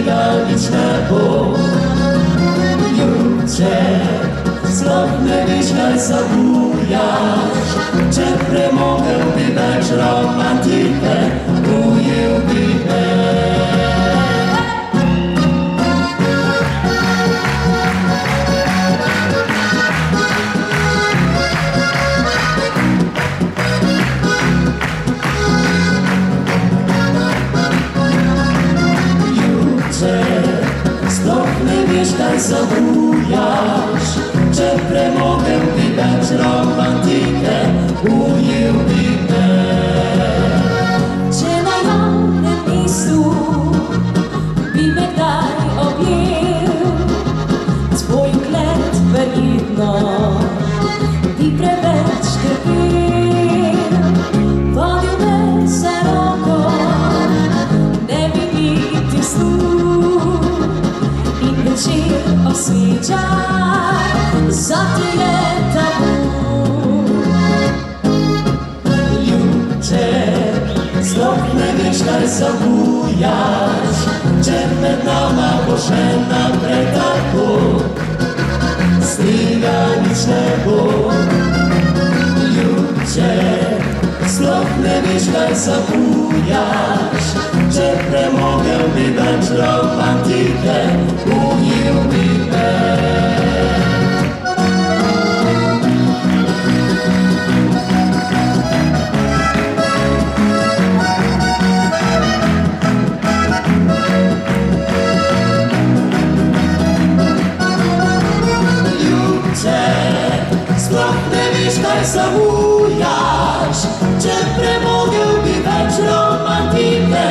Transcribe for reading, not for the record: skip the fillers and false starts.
stygavić nebo. Jutrek, zlobny wiśniaj zabujasz, če premogel bi več romantike, ujel bi me. Kaj zabujaš, če premogel bi več romantike, ujel bi me. Če na javnem mestu bi me kdaj objel, tvoj ugled verjetno bi preveč trpel. Vodil me za roko, ne bi niti snu, večer osvečaj, zate je tabu. Jutrek, sploh ne veš, kaj zabujaš, če med nama bo še naprej tako. Striga nič ne bo. Jutrek, sploh ne veš, kaj zabujaš, če premogel bi več romantike, ujel bi me. Jutrek, sploh ne veš, kaj zabujaš, če premogel bi več romantike,